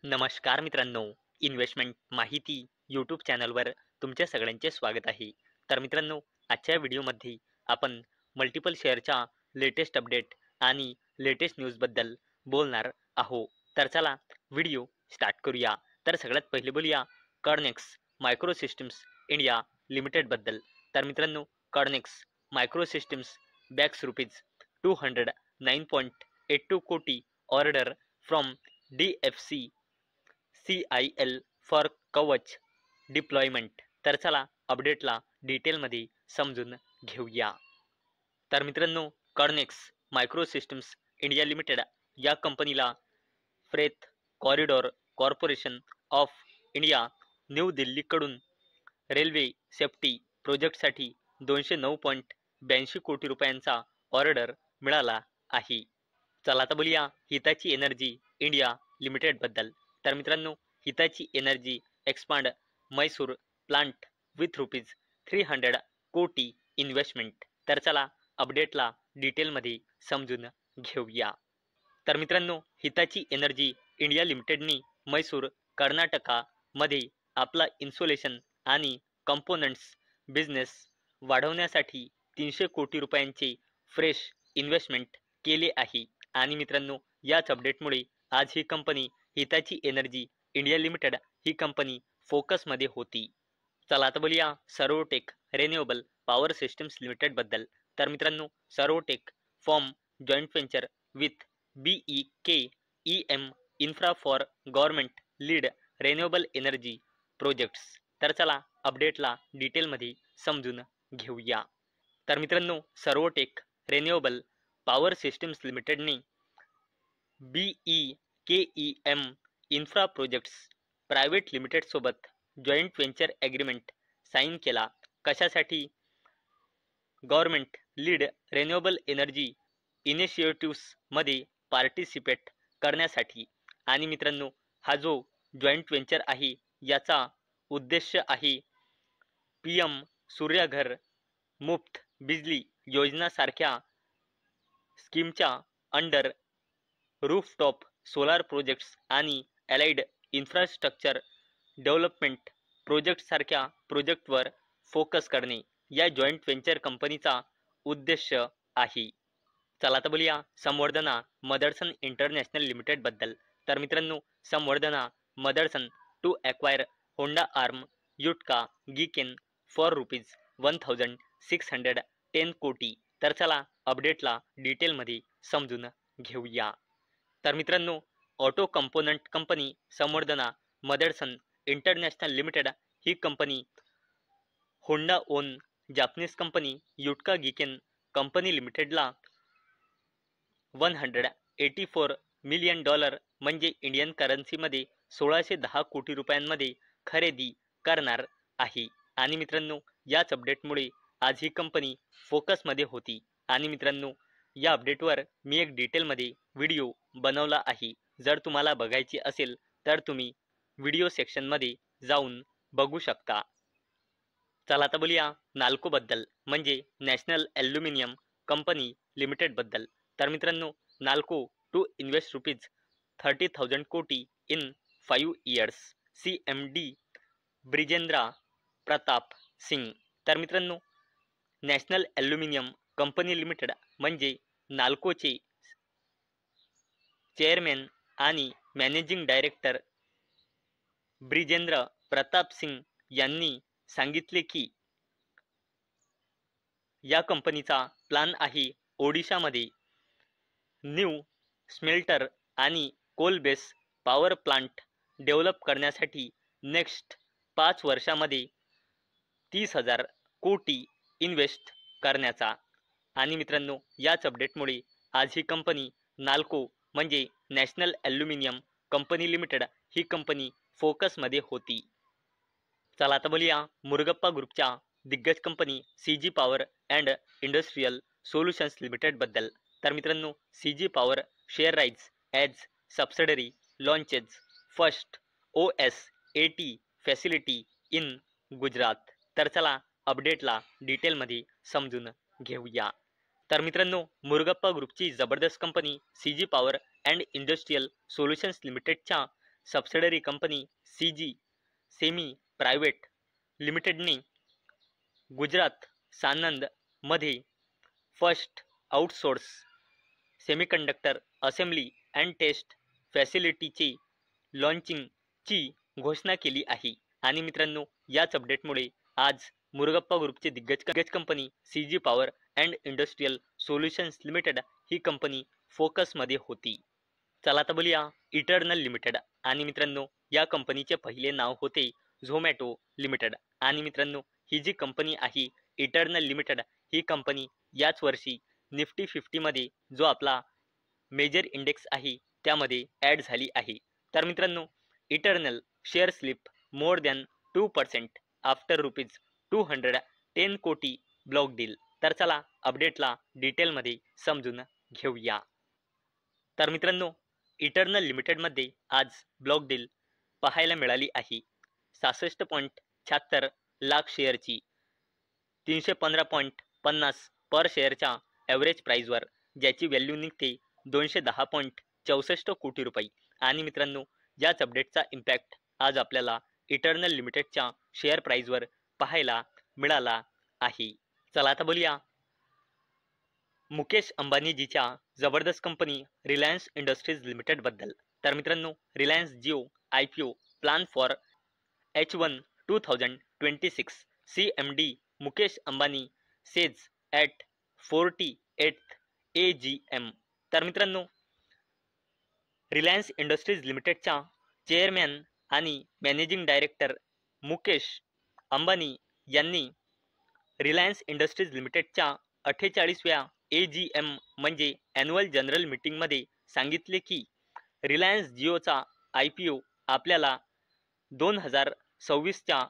नमस्कार मित्रांनो, इन्व्हेस्टमेंट माहिती यूट्यूब चॅनलवर तुमच्या सगळ्यांचे स्वागत आहे. तर मित्रांनो, आजच्या व्हिडिओमध्ये आपण मल्टिपल शेअरच्या लेटेस्ट अपडेट आणि लेटेस्ट न्यूजबद्दल बोलणार आहोत. तर चला व्हिडिओ स्टार्ट करूया. तर सगळ्यात पहिले बोलूया कर्नेक्स मायक्रो सिस्टम्स इंडिया लिमिटेडबद्दल. तर मित्रांनो, Kernex microsystems bags rupees 209.82 कोटी order from DFC CIL for Kavach deployment. तर चला अपडेटला डिटेलमध्ये समजून घेऊया. तर मित्रांनो, Kernex microsystems India limited या कंपनीला freight corridor corporation of India new दिल्लीकडून रेल्वे सेफ्टी प्रोजेक्टसाठी 209.82 कोटी रुपयांचा ऑर्डर मिळाला आहे. चला आता बोलूया हिताची एनर्जी इंडिया लिमिटेडबद्दल. तर मित्रांनो, Hitachi energy expand Mysore plant with rupees 300 कोटी इन्व्हेस्टमेंट. तर चला अपडेटला डिटेलमध्ये समजून घेऊया. तर मित्रांनो, हिताची एनर्जी इंडिया लिमिटेडनी मैसूर कर्नाटकामध्ये आपला इन्सुलेशन आणि कंपोनंट्स बिझनेस वाढवण्यासाठी 300 कोटी रुपयांचे फ्रेश इन्व्हेस्टमेंट केले आहे. आणि मित्रांनो, याच अपडेटमुळे आज ही company Hitachi energy India limited ही कंपनी फोकसमध्ये होती. चला आता बोलूया सर्वोटेक रिन्युएबल पॉवर सिस्टम्स लिमिटेडबद्दल. तर मित्रांनो, Servotech form joint venture with BEKEM infra for government lead renewable energy projects. तर चला अपडेटला डिटेलमध्ये समजून घेऊया. तर मित्रांनो, सर्वोटेक रिन्युएबल पॉवर सिस्टम्स लिमिटेडने BEKEM infra projects private limited सोबत जॉईंट व्हेंचर ॲग्रीमेंट साईन केला. कशासाठी? गव्हर्नमेंट लीड रिन्युएबल एनर्जी इनिशिएटिव्समध्ये पार्टिसिपेट करण्यासाठी. आणि मित्रांनो, हा जो जॉईंट व्हेंचर आहे याचा उद्देश आहे PM सूर्यघर मुफ्त बिजली योजनासारख्या स्कीमच्या अंडर रूफटॉप सोलार प्रोजेक्ट्स आणि अलाइड इन्फ्रास्ट्रक्चर डेव्हलपमेंट प्रोजेक्टसारख्या प्रोजेक्टवर फोकस करणे या जॉईंट व्हेंचर कंपनीचा उद्देश आहे. चला आता बोलूया संवर्धना मदरसन इंटरनॅशनल लिमिटेडबद्दल. तर मित्रांनो, Samvardhana Motherson to acquire Honda arm Yutaka Giken for rupees 1610 कोटी. तर चला अपडेटला डिटेलमध्ये समजून घेऊया. तर मित्रांनो, auto component company Samvardhana Motherson international limited ही company Honda own Japanese company Yutaka Giken company लिमिटेडला $184 मिलियन म्हणजे इंडियन करन्सीमध्ये 1610 कोटी रुपयांमध्ये खरेदी करणार आहे. आणि मित्रांनो, याच अपडेटमुळे आज ही कंपनी फोकसमध्ये होती. आणि मित्रांनो, या अपडेटवर मी एक डिटेलमध्ये व्हिडिओ बनवला आहे. जर तुम्हाला बघायची असेल तर तुम्ही व्हिडिओ सेक्शनमध्ये जाऊन बघू शकता. चला आता बोलूया नाल्कोबद्दल, म्हणजे नॅशनल ॲल्युमिनियम कंपनी लिमिटेडबद्दल. तर मित्रांनो, नाल्को टू इन्व्हेस्ट रुपीज 30,000 कोटी in 5 years CMD Brijendra Pratap Singh. तर मित्रांनो, नॅशनल ॲल्युमिनियम कंपनी लिमिटेड म्हणजे नाल्कोचे चेअरमॅन आणि मॅनेजिंग डायरेक्टर ब्रिजेंद्र प्रताप सिंग यांनी सांगितले की या कंपनीचा प्लॅन आहे ओडिशामध्ये न्यू स्मेल्टर आणि coal base power plant develop करण्यासाठी नेक्स्ट 5 वर्षामध्ये 30,000 कोटी इन्व्हेस्ट करण्याचा. आणि मित्रांनो, याच अपडेटमुळे आज ही कंपनी नाल्को म्हणजे नॅशनल ॲल्युमिनियम कंपनी लिमिटेड ही कंपनी फोकसमध्ये होती. चला आता बोलूया मुरुगप्पा ग्रुपच्या दिग्गज company CG power and industrial solutions लिमिटेडबद्दल. तर मित्रांनो, CG power share rise as subsidiary launches first OS80 facility in Gujarat. तर चला अपडेटला डिटेलमध्ये समजून घेऊया. तर मित्रांनो, मुरुगप्पा ग्रुपची जबरदस्त company CG power and industrial solutions लिमिटेडच्या subsidiary company CG semi private लिमिटेडने गुजरात सानंद मध्ये first outsource semiconductor assembly and test फॅसिलिटीची लॉन्चिंगची घोषणा केली आहे. आणि मित्रांनो, याच अपडेटमुळे आज मुरुगप्पा ग्रुपची दिग्गज company CG power and industrial solutions limited ही कंपनी फोकसमध्ये होती. चला आता बोलूया इटर्नल लिमिटेड. आणि मित्रांनो, या कंपनीचे पहिले नाव होते झोमॅटो लिमिटेड. आणि मित्रांनो, ही जी कंपनी आहे इटर्नल लिमिटेड ही कंपनी याच वर्षी निफ्टी 50 मध्ये जो आपला मेजर इंडेक्स आहे त्यामध्ये ॲड झाली आहे. तर मित्रांनो, eternal share slip more than 2% after ₹210 कोटी ब्लॉक डील. तर चला अपडेटला डिटेलमध्ये समजून घेऊया. तर मित्रांनो, इटर्नल लिमिटेडमध्ये आज ब्लॉक डील पाहायला मिळाली आहे. 66.76 लाख शेअरची 315.50 पर शेअरच्या ॲव्हरेज प्राईजवर, ज्याची व्हॅल्यू निघते 210.64 कोटी रुपये. आणि मित्रांनो, याच अपडेटचा इम्पॅक्ट आज आपल्याला इटर्नल लिमिटेडच्या शेअर प्राईजवर पाहायला मिळाला आहे. चला आता बोलूया मुकेश अंबानीजीच्या जबरदस्त कंपनी रिलायन्स इंडस्ट्रीज लिमिटेड बद्दल. तर मित्रांनो, Reliance Jio IPO plan for H1 2026 CMD Mukesh Ambani says at 48th AGM. तर मित्रांनो, रिलायन्स इंडस्ट्रीज लिमिटेडच्या चेअरमॅन आणि मॅनेजिंग डायरेक्टर मुकेश अंबानी यांनी रिलायन्स इंडस्ट्रीज लिमिटेडच्या 48व्या AGM म्हणजे ॲन्युअल जनरल मीटिंगमध्ये सांगितले की रिलायन्स जिओचा IPO आपल्याला 2026च्या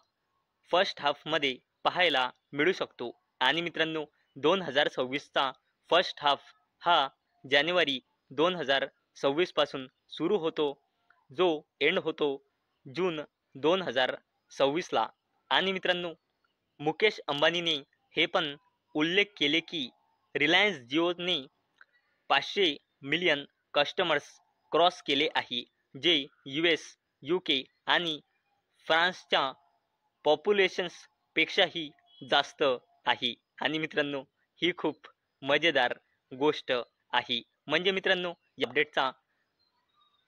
फर्स्ट हाफमध्ये पाहायला मिळू शकतो. आणि मित्रांनो, 2026चा फर्स्ट हाफ हा जानेवारी 2026 पासून सुरू होतो, जो एंड होतो जून 2026ला. आणि मित्रांनो, मुकेश अंबानीने हे पण उल्लेख केले की रिलायन्स जिओने 500 मिलियन कस्टमर्स क्रॉस केले आहे, जे US, UK आणि फ्रान्सच्या पॉप्युलेशन्सपेक्षाही जास्त आहे. आणि मित्रांनो, ही खूप मजेदार गोष्ट आहे. म्हणजे मित्रांनो, या अपडेटचा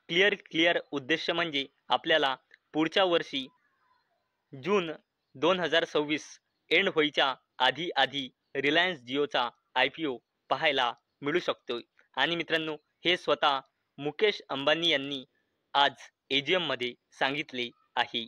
क्लिअर उद्देश म्हणजे आपल्याला पुढच्या वर्षी जून 2026 एंड व्हायच्या आधी रिलायन्स जिओचा IPO पाहायला मिळू शकतो. आणि मित्रांनो, हे स्वतः मुकेश अंबानी यांनी आज AGM मध्ये सांगितले आहे.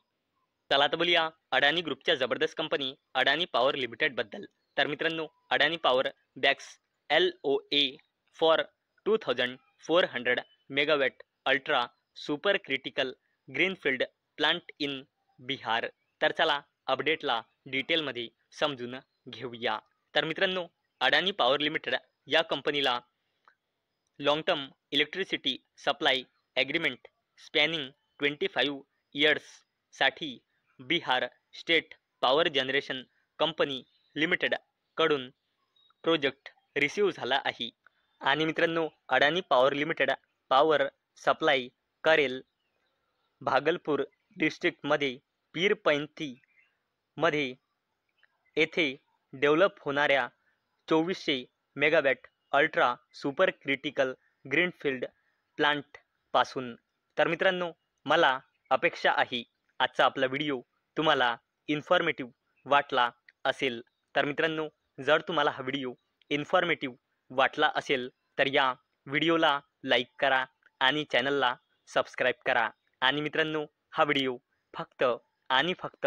चला आता बोलूया अडानी ग्रुपच्या जबरदस्त कंपनी अडानी पॉवर लिमिटेड बद्दल. तर मित्रांनो, Adani power bags LOA for 2400 megawatt ultra super critical greenfield plant in Bihar. तर चला अपडेटला डिटेलमध्ये समजून घेऊया. तर मित्रांनो, अडानी पॉवर लिमिटेड या company long term electricity supply agreement spanning 25 इयर्ससाठी Bihar state power generation company limited कडून प्रोजेक्ट रिसीव झाला आहे. आणि मित्रांनो, Adani power limited power supply करेल भागलपूर डिस्ट्रिक्टमध्ये पीरपैंती मध्ये येथे डेव्हलप होणाऱ्या 2400 megawatt ultra super critical greenfield plant पासून. तर मित्रांनो, मला अपेक्षा आहे आजचा आपला व्हिडिओ तुम्हाला इन्फॉर्मेटिव्ह वाटला असेल. तर मित्रांनो, जर तुम्हाला हा व्हिडिओ इन्फॉर्मेटिव्ह वाटला असेल तर या व्हिडिओला लाईक करा आणि चॅनलला सबस्क्राईब करा. आणि मित्रांनो, हा व्हिडिओ फक्त आणि फक्त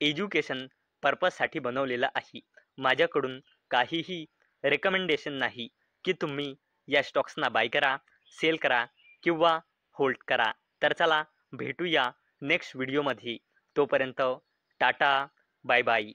एज्युकेशन पर्पजसाठी बनवलेला आहे. माझ्याकडून काहीही रेकमेंडेशन नाही की तुम्ही या स्टॉक्सना बाय करा, सेल करा किंवा होल्ड करा. तर चला भेटूया नेक्स्ट व्हिडिओमध्ये. तोपर्यंत टाटा, बाय बाय.